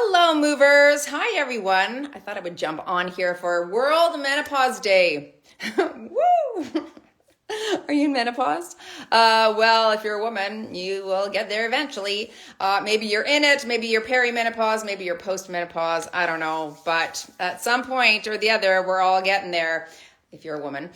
Hello, movers. Hi, everyone. I thought I would jump on here for World Menopause Day. Woo! Are you in menopause? Well, if you're a woman, you will get there eventually. Maybe you're in it, maybe you're perimenopause, maybe you're postmenopause. I don't know. But at some point or the other, we're all getting there if you're a woman.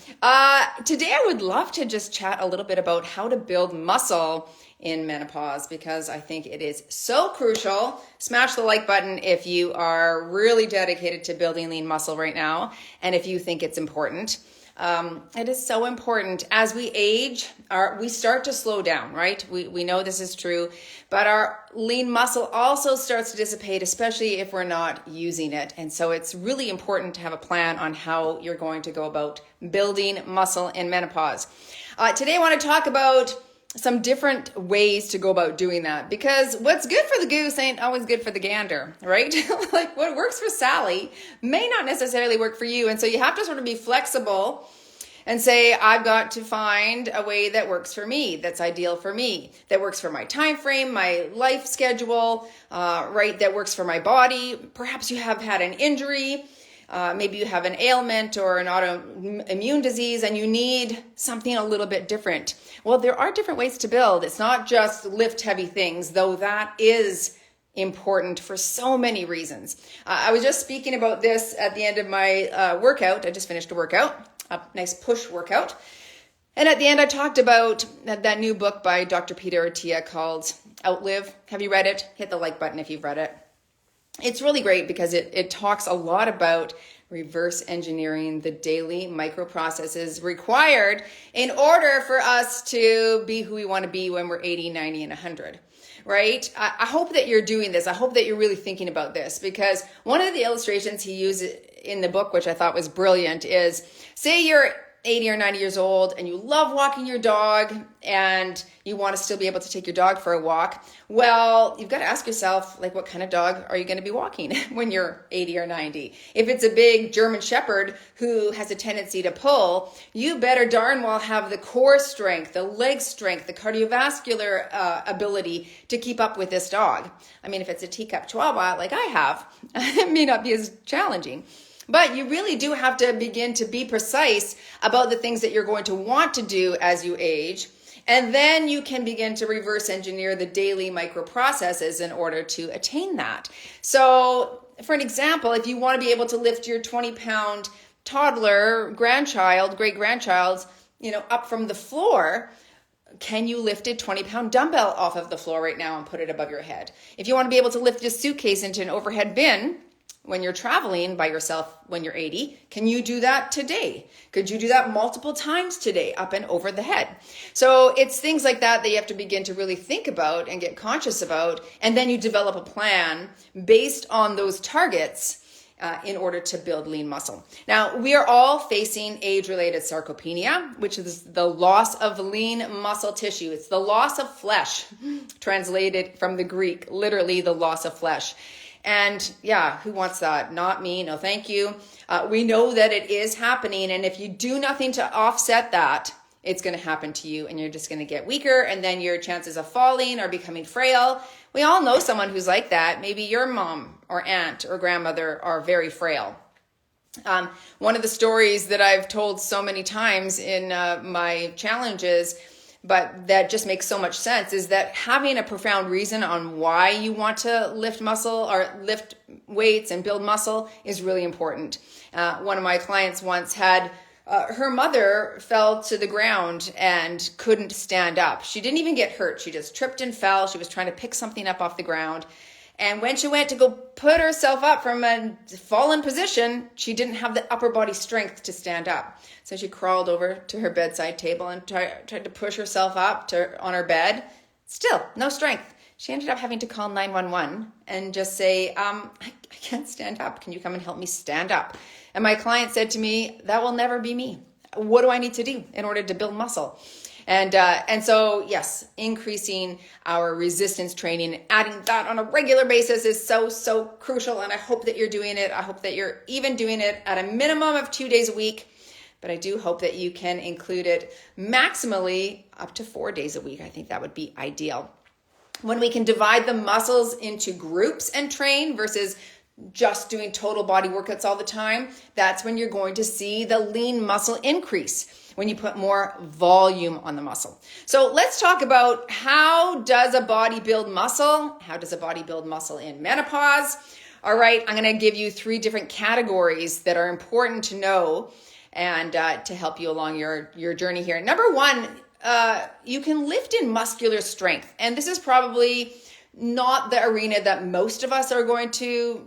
Today, I would love to just chat a little bit about how to build muscle in menopause, because I think it is so crucial. Smash the like button if you are really dedicated to building lean muscle right now, and if you think it's important. It is so important. As we age, we start to slow down, right? We know this is true, but our lean muscle also starts to dissipate, especially if we're not using it. And so it's really important to have a plan on how you're going to go about building muscle in menopause. Today I want to talk about some different ways to go about doing that, because what's good for the goose ain't always good for the gander, right? Like what works for Sally may not necessarily work for you. And so you have to sort of be flexible and say, I've got to find a way that works for me, that's ideal for me, that works for my time frame, my life schedule, right? That works for my body. Perhaps you have had an injury. Maybe you have an ailment or an autoimmune disease and you need something a little bit different. Well, there are different ways to build. It's not just lift heavy things, though that is important for so many reasons. I was just speaking about this at the end of my workout. I just finished a workout, a nice push workout. And at the end, I talked about that new book by Dr. Peter Attia called Outlive. Have you read it? Hit the like button if you've read it. It's really great because it talks a lot about reverse engineering the daily microprocesses required in order for us to be who we want to be when we're 80, 90, and 100, right? I hope that you're doing this. I hope that you're really thinking about this, because one of the illustrations he used in the book, which I thought was brilliant, is say you're 80 or 90 years old and you love walking your dog and you want to still be able to take your dog for a walk. Well, you've got to ask yourself, like, what kind of dog are you going to be walking when you're 80 or 90? If it's a big German Shepherd who has a tendency to pull, you better darn well have the core strength, the leg strength, the cardiovascular ability to keep up with this dog. I mean, if it's a teacup Chihuahua like I have, it may not be as challenging. But you really do have to begin to be precise about the things that you're going to want to do as you age. And then you can begin to reverse engineer the daily microprocesses in order to attain that. So for an example, if you want to be able to lift your 20-pound toddler, grandchild, great-grandchild, up from the floor, can you lift a 20-pound dumbbell off of the floor right now and put it above your head? If you want to be able to lift a suitcase into an overhead bin when you're traveling by yourself when you're 80, can you do that today? Could you do that multiple times today, up and over the head? So it's things like that you have to begin to really think about and get conscious about, and then you develop a plan based on those targets in order to build lean muscle. Now, we are all facing age-related sarcopenia, which is the loss of lean muscle tissue. It's the loss of flesh, translated from the Greek, literally the loss of flesh. And yeah, who wants that? Not me. No, thank you. We know that it is happening. And if you do nothing to offset that, it's going to happen to you and you're just going to get weaker. And then your chances of falling or becoming frail. We all know someone who's like that. Maybe your mom or aunt or grandmother are very frail. One of the stories that I've told so many times in my challenges, but that just makes so much sense, is that having a profound reason on why you want to lift muscle or lift weights and build muscle is really important. One of my clients once had her mother fell to the ground and couldn't stand up. She didn't even get hurt. She just tripped and fell. She was trying to pick something up off the ground. And when she went to go put herself up from a fallen position, she didn't have the upper body strength to stand up. So she crawled over to her bedside table and tried to push herself up on her bed. Still, no strength. She ended up having to call 911 and just say, I can't stand up. Can you come and help me stand up? And my client said to me, that will never be me. What do I need to do in order to build muscle? And so, yes, increasing our resistance training, adding that on a regular basis is so, so crucial. And I hope that you're doing it. I hope that you're even doing it at a minimum of 2 days a week. But I do hope that you can include it maximally up to 4 days a week. I think that would be ideal. When we can divide the muscles into groups and train versus just doing total body workouts all the time, that's when you're going to see the lean muscle increase, when you put more volume on the muscle. So let's talk about, how does a body build muscle? How does a body build muscle in menopause? All right, I'm going to give you 3 different categories that are important to know and to help you along your journey here. Number 1, you can lift in muscular strength. And this is probably not the arena that most of us are going to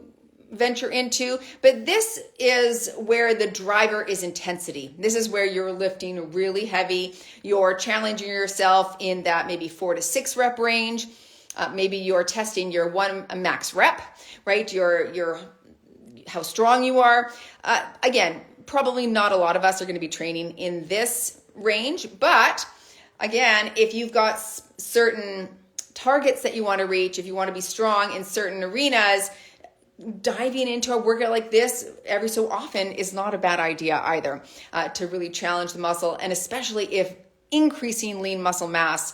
venture into, but this is where the driver is intensity. This is where you're lifting really heavy. You're challenging yourself in that maybe 4 to 6 rep range. Maybe you're testing your 1 max rep, right? Your how strong you are. Again, probably not a lot of us are going to be training in this range, but again, if you've got certain targets that you want to reach, if you want to be strong in certain arenas, diving into a workout like this every so often is not a bad idea either, to really challenge the muscle, and especially if increasing lean muscle mass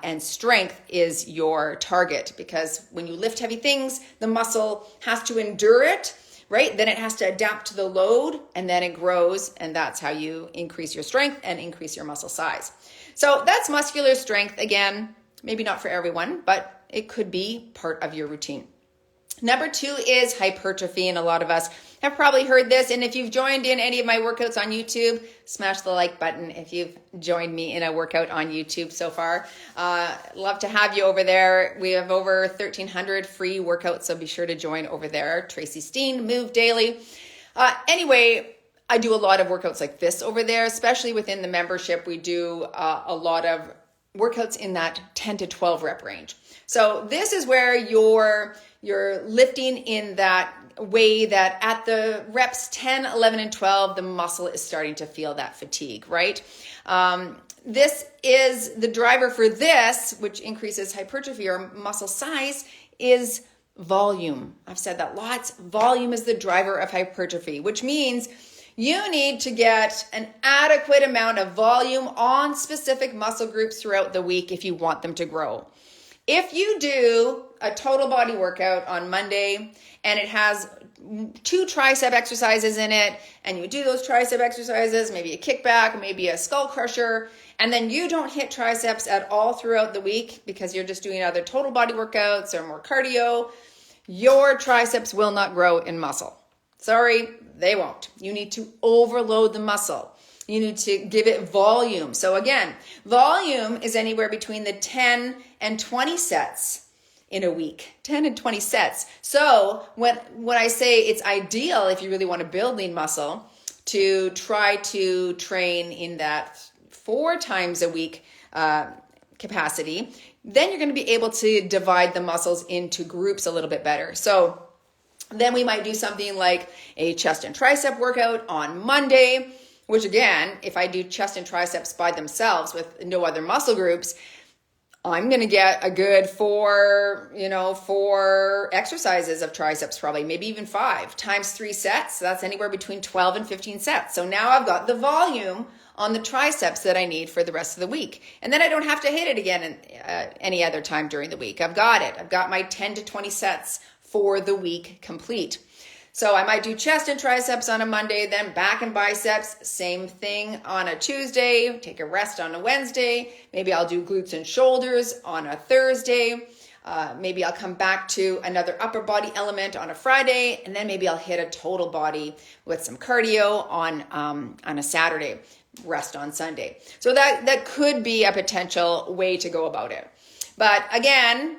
and strength is your target, because when you lift heavy things, the muscle has to endure it, right? Then it has to adapt to the load, and then it grows, and that's how you increase your strength and increase your muscle size. So that's muscular strength. Again, maybe not for everyone, but it could be part of your routine. Number 2 is hypertrophy, and a lot of us have probably heard this. And if you've joined in any of my workouts on YouTube, smash the like button if you've joined me in a workout on YouTube so far. Love to have you over there. We have over 1,300 free workouts, so be sure to join over there. Tracy, Steen, Move Daily. Anyway, I do a lot of workouts like this over there, especially within the membership. We do a lot of workouts in that 10 to 12 rep range. So this is where you're lifting in that way that at the reps 10, 11, and 12, the muscle is starting to feel that fatigue, right? This is the driver for this, which increases hypertrophy or muscle size, is volume. I've said that lots. Volume is the driver of hypertrophy, which means you need to get an adequate amount of volume on specific muscle groups throughout the week if you want them to grow. If you do a total body workout on Monday and it has 2 tricep exercises in it, and you do those tricep exercises, maybe a kickback, maybe a skull crusher, and then you don't hit triceps at all throughout the week because you're just doing other total body workouts or more cardio, your triceps will not grow in muscle. Sorry, they won't. You need to overload the muscle. You need to give it volume. So again, volume is anywhere between the 10 and 20 sets in a week. 10 and 20 sets. So when I say it's ideal, if you really want to build lean muscle, to try to train in that 4 times a week capacity, then you're going to be able to divide the muscles into groups a little bit better. So then we might do something like a chest and tricep workout on Monday, which again, if I do chest and triceps by themselves with no other muscle groups, I'm going to get a good 4 exercises of triceps, probably, maybe even 5 times 3 sets. So that's anywhere between 12 and 15 sets. So now I've got the volume on the triceps that I need for the rest of the week. And then I don't have to hit it again any other time during the week. I've got it. I've got my 10 to 20 sets for the week complete. So I might do chest and triceps on a Monday, then back and biceps, same thing on a Tuesday, take a rest on a Wednesday. Maybe I'll do glutes and shoulders on a Thursday. Maybe I'll come back to another upper body element on a Friday, and then maybe I'll hit a total body with some cardio on a Saturday, rest on Sunday. So that could be a potential way to go about it. But again,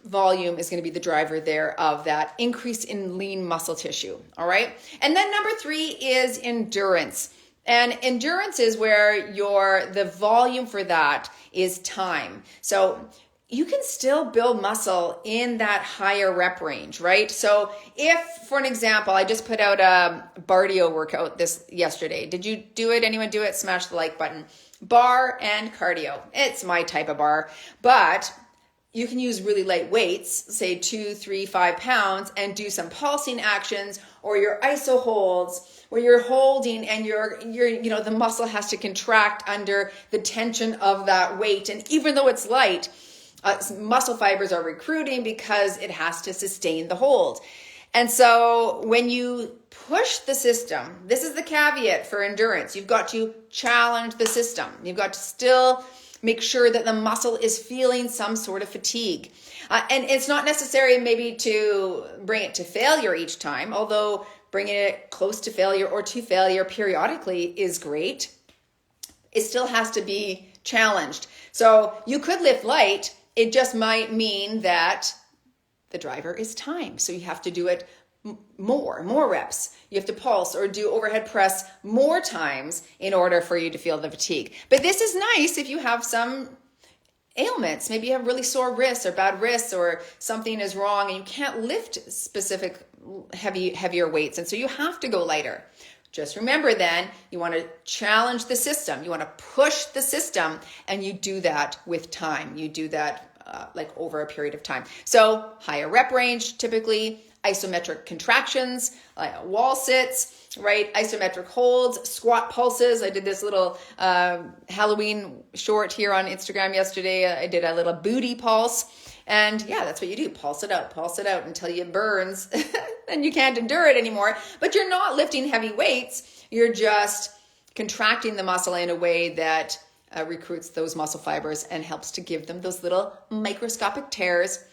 volume is going to be the driver there of that increase in lean muscle tissue. All right. And then number 3 is endurance. And endurance is where the volume for that is time. So you can still build muscle in that higher rep range, right? So if, for an example, I just put out a cardio workout yesterday. Did you do it? Anyone do it? Smash the like button. Bar and cardio. It's my type of bar, but you can use really light weights, say 2, 3, 5 pounds, and do some pulsing actions or your iso holds where you're holding and the muscle has to contract under the tension of that weight. And even though it's light, muscle fibers are recruiting because it has to sustain the hold. And so when you push the system, this is the caveat for endurance. You've got to challenge the system. You've got to still make sure that the muscle is feeling some sort of fatigue. And it's not necessary maybe to bring it to failure each time, although bringing it close to failure or to failure periodically is great. It still has to be challenged. So you could lift light. It just might mean that the driver is time. So you have to do it more reps. You have to pulse or do overhead press more times in order for you to feel the fatigue. But this is nice if you have some ailments. Maybe you have really sore wrists or bad wrists, or something is wrong and you can't lift specific heavier weights. And so you have to go lighter. Just remember then, you want to challenge the system. You want to push the system, and you do that with time. You do that like over a period of time. So higher rep range, typically isometric contractions, wall sits, right? Isometric holds, squat pulses. I did this little Halloween short here on Instagram yesterday. I did a little booty pulse. And yeah, that's what you do. Pulse it out until it burns. Then you can't endure it anymore. But you're not lifting heavy weights. You're just contracting the muscle in a way that recruits those muscle fibers and helps to give them those little microscopic tears.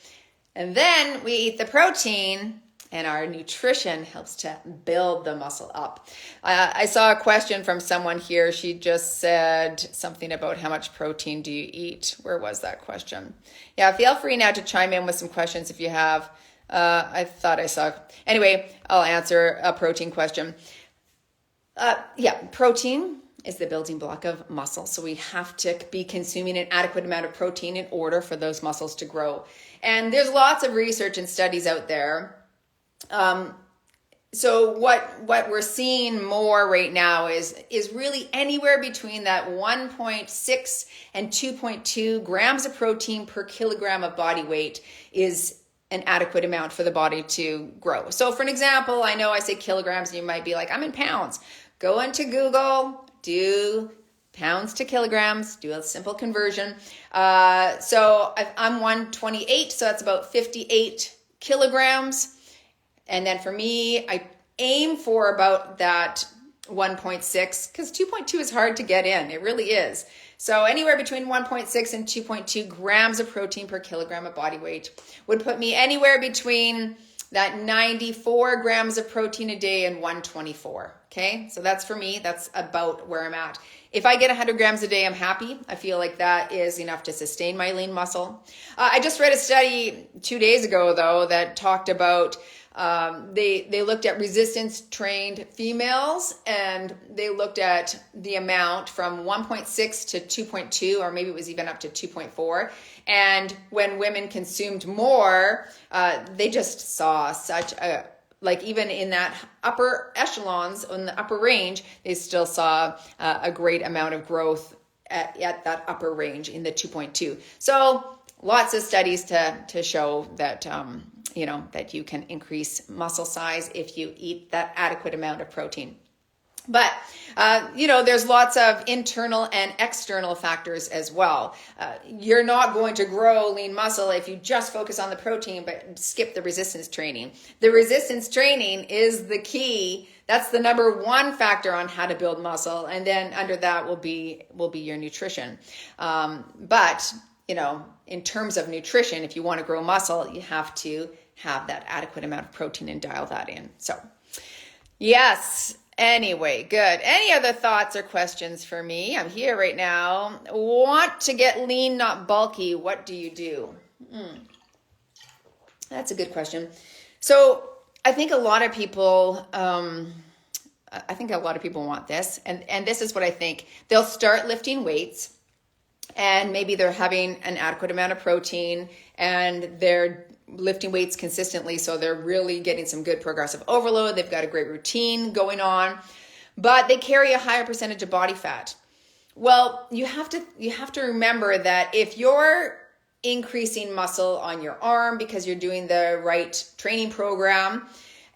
And then we eat the protein, and our nutrition helps to build the muscle up. I saw a question from someone here. She just said something about how much protein do you eat? Where was that question? Yeah, feel free now to chime in with some questions if you have. I thought I saw. Anyway, I'll answer a protein question. Protein is the building block of muscle. So we have to be consuming an adequate amount of protein in order for those muscles to grow. And there's lots of research and studies out there. So what we're seeing more right now is really anywhere between that 1.6 and 2.2 grams of protein per kilogram of body weight is an adequate amount for the body to grow. So for an example, I know I say kilograms and you might be like, I'm in pounds. Go into Google, do pounds to kilograms, do a simple conversion. So I'm 128, so that's about 58 kilograms. And then for me, I aim for about that 1.6, because 2.2 is hard to get in. It really is. So anywhere between 1.6 and 2.2 grams of protein per kilogram of body weight would put me anywhere between that 94 grams of protein a day and 124. Okay, so that's for me. That's about where I'm at. If I get 100 grams a day, I'm happy. I feel like that is enough to sustain my lean muscle. I just read a study 2 days ago, though, that talked about they looked at resistance trained females, and they looked at the amount from 1.6 to 2.2, or maybe it was even up to 2.4. And when women consumed more, they just saw such a, like even in that upper echelons, in the upper range, they still saw a great amount of growth at that upper range in the 2.2. So lots of studies to show that, that you can increase muscle size if you eat that adequate amount of protein. But, there's lots of internal and external factors as well. You're not going to grow lean muscle if you just focus on the protein, but skip the resistance training. The resistance training is the key. That's the number one factor on how to build muscle. And then under that will be your nutrition. But in terms of nutrition, if you want to grow muscle, you have to have that adequate amount of protein and dial that in. So, yes. Anyway, good. Any other thoughts or questions for me? I'm here right now. Want to get lean, not bulky. What do you do? That's a good question. So I think a lot of people, want this, and this is what I think. They'll start lifting weights, and maybe they're having an adequate amount of protein, and they're lifting weights consistently, so they're really getting some good progressive overload. They've got a great routine going on, but they carry a higher percentage of body fat. Well, you have to remember that if you're increasing muscle on your arm because you're doing the right training program,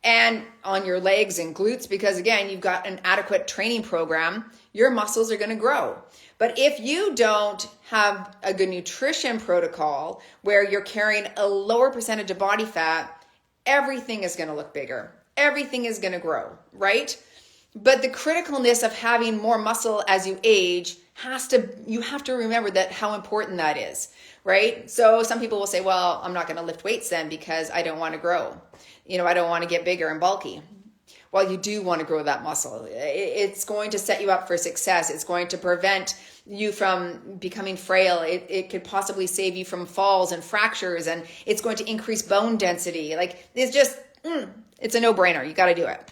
and on your legs and glutes, because again, you've got an adequate training program, your muscles are going to grow. But if you don't have a good nutrition protocol where you're carrying a lower percentage of body fat, everything is going to look bigger. Everything is going to grow, right? But the criticalness of having more muscle as you age you have to remember that how important that is, right? So some people will say, well, I'm not going to lift weights then because I don't want to grow. I don't want to get bigger and bulky. Well, you do want to grow that muscle. It's going to set you up for success. It's going to prevent you from becoming frail. It could possibly save you from falls and fractures, and it's going to increase bone density. Like, it's just, it's a no-brainer. You got to do it.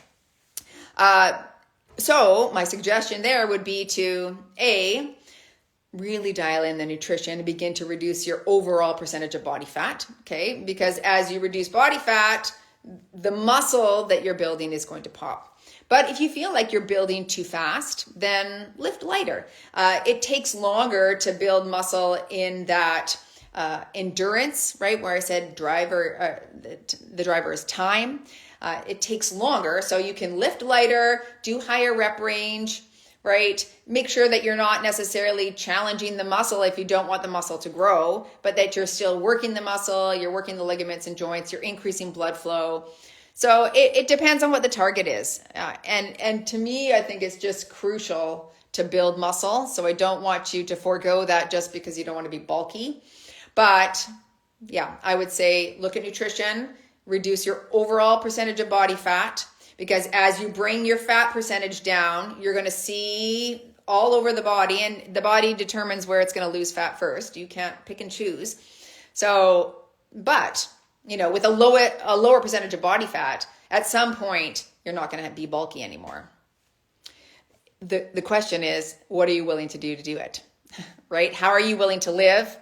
So my suggestion there would be to really dial in the nutrition and begin to reduce your overall percentage of body fat, okay? Because as you reduce body fat, the muscle that you're building is going to pop. But if you feel like you're building too fast, then lift lighter. It takes longer to build muscle in that endurance, right? Where I said the driver is time. It takes longer, so you can lift lighter, do higher rep range, right? Make sure that you're not necessarily challenging the muscle if you don't want the muscle to grow, but that you're still working the muscle, you're working the ligaments and joints, you're increasing blood flow. So it depends on what the target is. And to me, I think it's just crucial to build muscle. So I don't want you to forego that just because you don't want to be bulky. But yeah, I would say look at nutrition, reduce your overall percentage of body fat, because as you bring your fat percentage down, you're going to see all over the body, and the body determines where it's going to lose fat first. You can't pick and choose. So, but, with a lower percentage of body fat, at some point, you're not going to be bulky anymore. The question is, what are you willing to do it, right? How are you willing to live?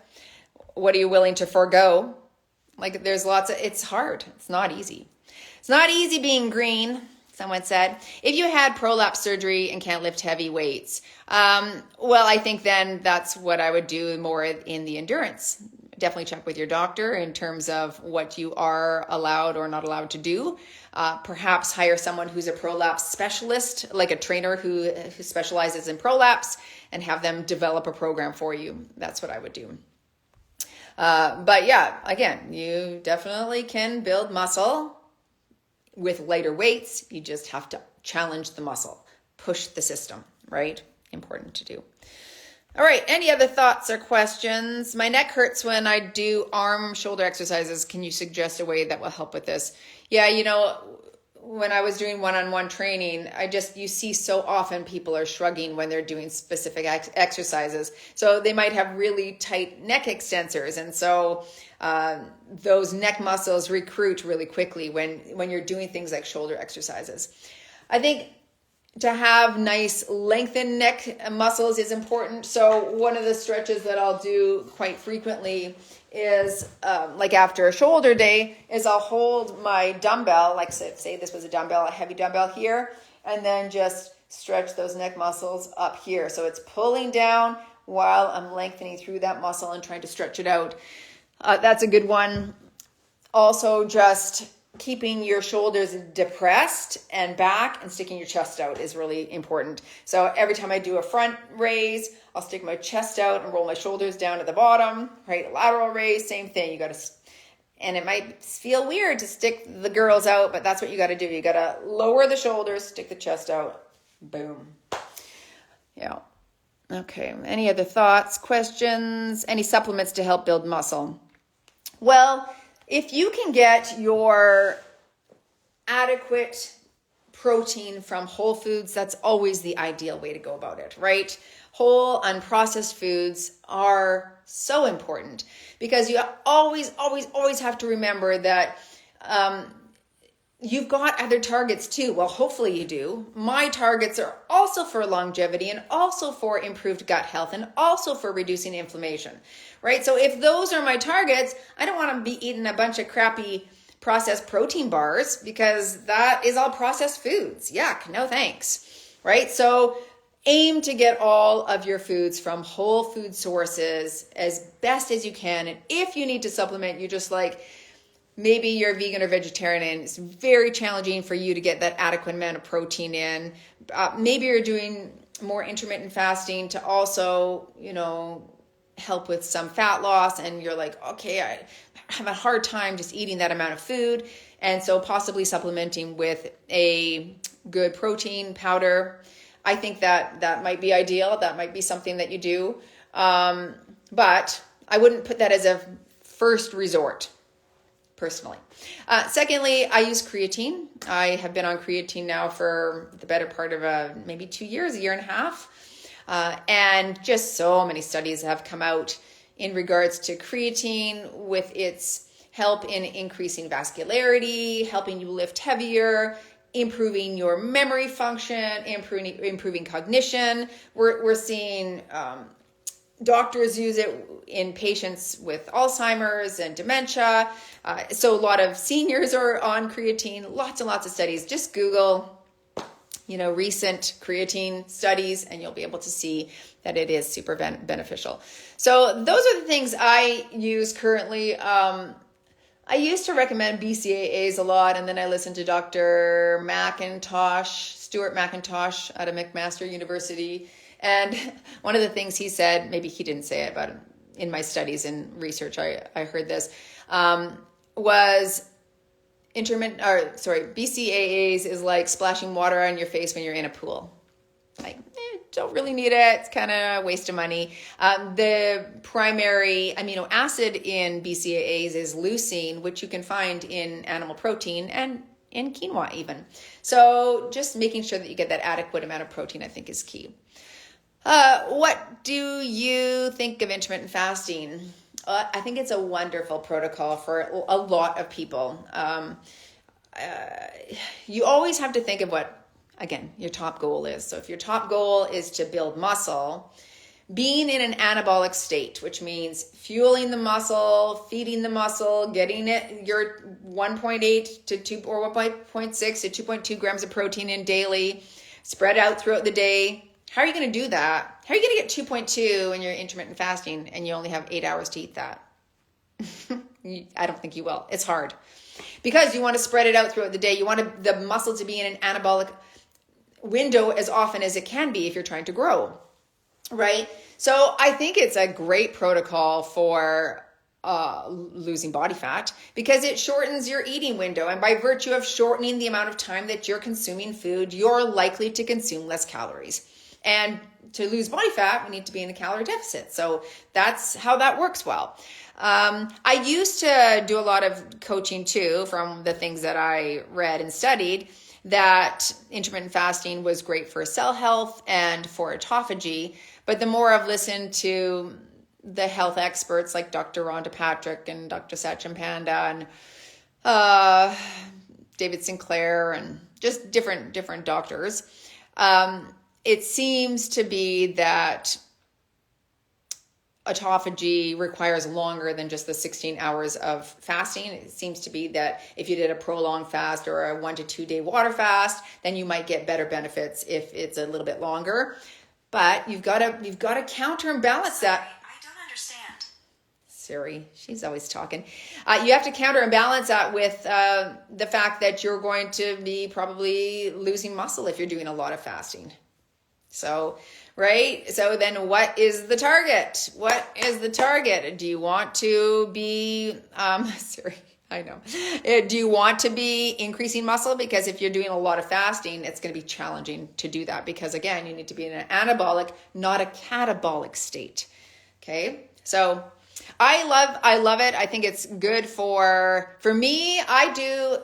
What are you willing to forego? Like, there's it's hard. It's not easy. It's not easy being green, someone said. If you had prolapse surgery and can't lift heavy weights, well, I think then that's what I would do more in the endurance. Definitely check with your doctor in terms of what you are allowed or not allowed to do. Perhaps hire someone who's a prolapse specialist, like a trainer who specializes in prolapse, and have them develop a program for you. That's what I would do. But yeah, again, you definitely can build muscle with lighter weights. You just have to challenge the muscle, push the system, right? Important to do. All right. Any other thoughts or questions? My neck hurts when I do arm shoulder exercises. Can you suggest a way that will help with this? Yeah. When I was doing one-on-one training, you see so often people are shrugging when they're doing specific exercises. So they might have really tight neck extensors. And so those neck muscles recruit really quickly when you're doing things like shoulder exercises. I think to have nice lengthened neck muscles is important. So one of the stretches that I'll do quite frequently is like after a shoulder day is I'll hold my dumbbell, like say this was a heavy dumbbell here, and then just stretch those neck muscles up here. So it's pulling down while I'm lengthening through that muscle and trying to stretch it out. That's a good one. Also, just keeping your shoulders depressed and back and sticking your chest out is really important. So every time I do a front raise, I'll stick my chest out and roll my shoulders down at the bottom, right? Lateral raise, same thing. And it might feel weird to stick the girls out, but that's what you got to do. You got to lower the shoulders, stick the chest out. Boom. Yeah. Okay. Any other thoughts, questions, any supplements to help build muscle? Well, if you can get your adequate protein from whole foods, that's always the ideal way to go about it, right? Whole, unprocessed foods are so important because you always have to remember that you've got other targets too. Well, hopefully you do. My targets are also for longevity and also for improved gut health and also for reducing inflammation, right? So if those are my targets, I don't want to be eating a bunch of crappy processed protein bars because that is all processed foods. Yuck, no thanks, right? So aim to get all of your foods from whole food sources as best as you can. And if you need to supplement, you just maybe you're vegan or vegetarian and it's very challenging for you to get that adequate amount of protein in. Maybe you're doing more intermittent fasting to also, help with some fat loss, and you're like, okay, I have a hard time just eating that amount of food. And so possibly supplementing with a good protein powder. I think that might be ideal. That might be something that you do. But I wouldn't put that as a first resort, personally. Secondly, I use creatine. I have been on creatine now for the better part of maybe 2 years, a year and a half. And just so many studies have come out in regards to creatine with its help in increasing vascularity, helping you lift heavier, improving your memory function, improving cognition. We're seeing doctors use it in patients with Alzheimer's and dementia. So a lot of seniors are on creatine, lots and lots of studies. Just Google, recent creatine studies, and you'll be able to see that it is super beneficial. So those are the things I use currently. I used to recommend BCAAs a lot, and then I listened to Dr. Stuart McIntosh out of McMaster University. And one of the things he said, maybe he didn't say it, but in my studies and research, I heard this, was BCAAs is like splashing water on your face when you're in a pool. Like, don't really need it. It's kind of a waste of money. The primary amino acid in BCAAs is leucine, which you can find in animal protein and in quinoa even. So just making sure that you get that adequate amount of protein, I think, is key. What do you think of intermittent fasting? I think it's a wonderful protocol for a lot of people. You always have to think of what, again, your top goal is. So if your top goal is to build muscle, being in an anabolic state, which means fueling the muscle, feeding the muscle, getting it your 1.8 to 2 or 1.6 to 2.2 grams of protein in daily, spread out throughout the day. How are you going to do that? How are you going to get 2.2 when you're intermittent fasting and you only have 8 hours to eat that? I don't think you will. It's hard because you want to spread it out throughout the day. You want the muscle to be in an anabolic window as often as it can be if you're trying to grow, right? So I think it's a great protocol for losing body fat because it shortens your eating window. And by virtue of shortening the amount of time that you're consuming food, you're likely to consume less calories. And to lose body fat, we need to be in a calorie deficit. So that's how that works well. I used to do a lot of coaching too, from the things that I read and studied, that intermittent fasting was great for cell health and for autophagy. But the more I've listened to the health experts like Dr. Rhonda Patrick and Dr. Satchin Panda and David Sinclair and just different doctors, it seems to be that autophagy requires longer than just the 16 hours of fasting. It seems to be that if you did a prolonged fast or a 1 to 2 day water fast, then you might get better benefits if it's a little bit longer. But you've got to counter and balance that. I don't understand. Siri, she's always talking. You have to counter and balance that with the fact that you're going to be probably losing muscle if you're doing a lot of fasting. So, right? So then what is the target? What is the target? Do you want to be, sorry, I know. Do you want to be increasing muscle? Because if you're doing a lot of fasting, it's going to be challenging to do that because again, you need to be in an anabolic, not a catabolic state. Okay. So I love it. I think it's good for me. I do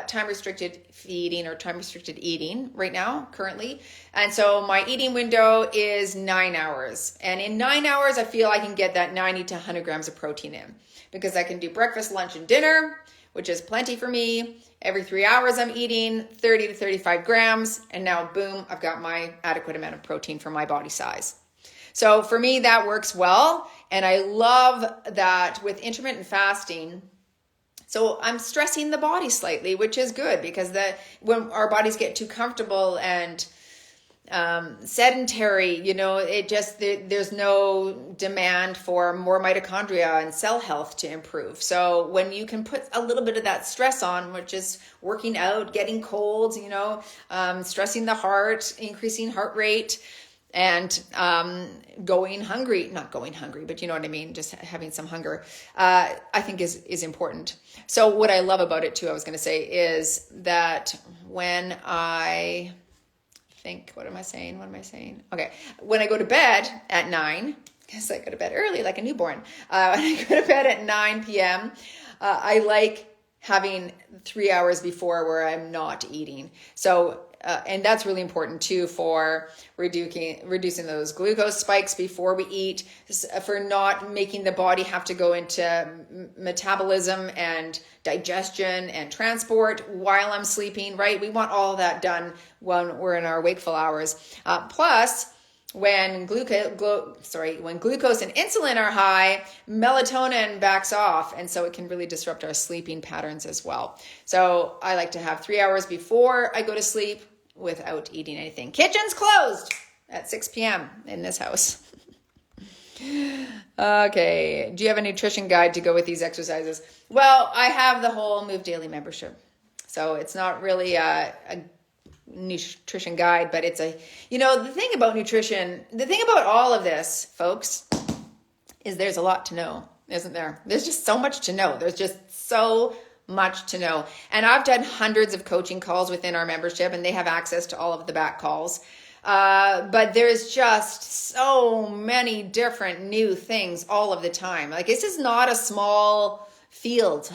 time restricted feeding or time restricted eating right now currently. And so my eating window is 9 hours. And in 9 hours, I feel I can get that 90 to 100 grams of protein in because I can do breakfast, lunch, and dinner, which is plenty for me. Every 3 hours I'm eating 30 to 35 grams. And now boom, I've got my adequate amount of protein for my body size. So for me, that works well. And I love that with intermittent fasting, so I'm stressing the body slightly, which is good because when our bodies get too comfortable and sedentary, there's no demand for more mitochondria and cell health to improve. So when you can put a little bit of that stress on, which is working out, getting cold, stressing the heart, increasing heart rate, and not going hungry, but you know what I mean, just having some hunger, I think is important. So what I love about it too, I was going to say, is that when I think, what am I saying? Okay. When I go to bed at 9, because I go to bed early like a newborn, when I go to bed at 9 p.m., I like having 3 hours before where I'm not eating. So, and that's really important too for reducing those glucose spikes before we eat, for not making the body have to go into metabolism and digestion and transport while I'm sleeping, right? We want all of that done when we're in our wakeful hours. Plus, when glucose and insulin are high, melatonin backs off, and so it can really disrupt our sleeping patterns as well. So I like to have 3 hours before I go to sleep without eating anything. Kitchen's closed at 6 p.m. in this house. Okay. Do you have a nutrition guide to go with these exercises? Well, I have the whole Move Daily membership. So it's not really a nutrition guide, but it's the thing about nutrition, the thing about all of this, folks, is there's a lot to know, isn't there? There's just so much to know. There's just so much to know. And I've done hundreds of coaching calls within our membership, and they have access to all of the back calls. But there's just so many different new things all of the time. Like, this is not a small field.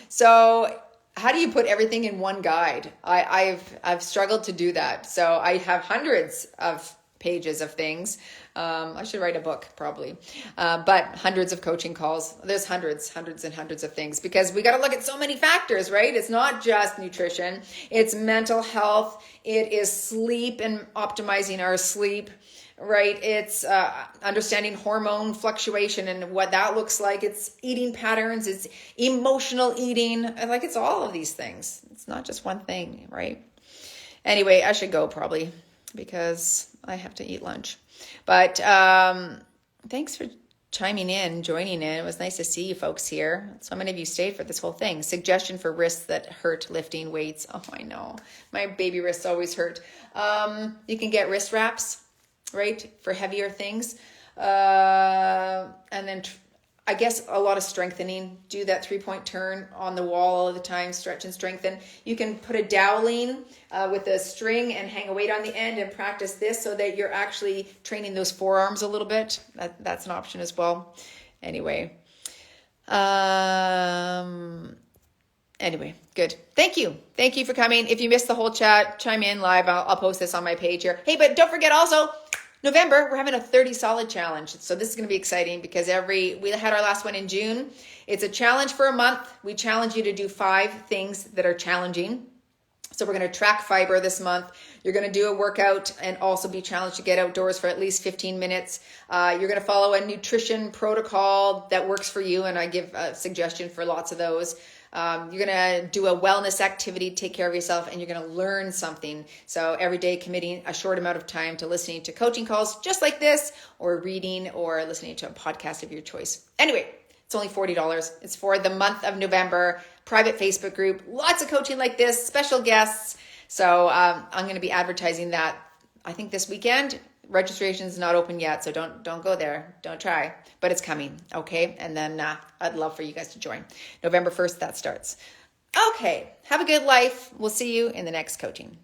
So how do you put everything in one guide? I've struggled to do that. So I have hundreds of pages of things. I should write a book probably, but hundreds of coaching calls. There's hundreds and hundreds of things, because we got to look at so many factors, right? It's not just nutrition. It's mental health. It is sleep and optimizing our sleep, right? It's understanding hormone fluctuation and what that looks like. It's eating patterns. It's emotional eating. Like, it's all of these things. It's not just one thing, right? Anyway, I should go probably, because I have to eat lunch. But thanks for chiming in, joining in. It was nice to see you folks here. So many of you stayed for this whole thing. Suggestion for wrists that hurt lifting weights. Oh, I know. My baby wrists always hurt. You can get wrist wraps, right, for heavier things. And then I guess a lot of strengthening. Do that 3-point turn on the wall all the time, stretch and strengthen. You can put a doweling with a string and hang a weight on the end and practice this so that you're actually training those forearms a little bit. That's an option as well. Anyway, good. Thank you. Thank you for coming. If you missed the whole chat, chime in live. I'll post this on my page here. Hey, but don't forget also, November, we're having a 30 solid challenge. So this is going to be exciting, because we had our last one in June. It's a challenge for a month. We challenge you to do 5 things that are challenging. So we're going to track fiber this month. You're going to do a workout and also be challenged to get outdoors for at least 15 minutes. You're going to follow a nutrition protocol that works for you, and I give a suggestion for lots of those. You're going to do a wellness activity, take care of yourself, and you're going to learn something. So every day committing a short amount of time to listening to coaching calls just like this, or reading, or listening to a podcast of your choice. Anyway, it's only $40. It's for the month of November. Private Facebook group, lots of coaching like this, special guests. So I'm going to be advertising that, I think, this weekend. Registration is not open yet, so don't go there. Don't try, but it's coming, okay? And then I'd love for you guys to join. November 1st, that starts. Okay, have a good life. We'll see you in the next coaching.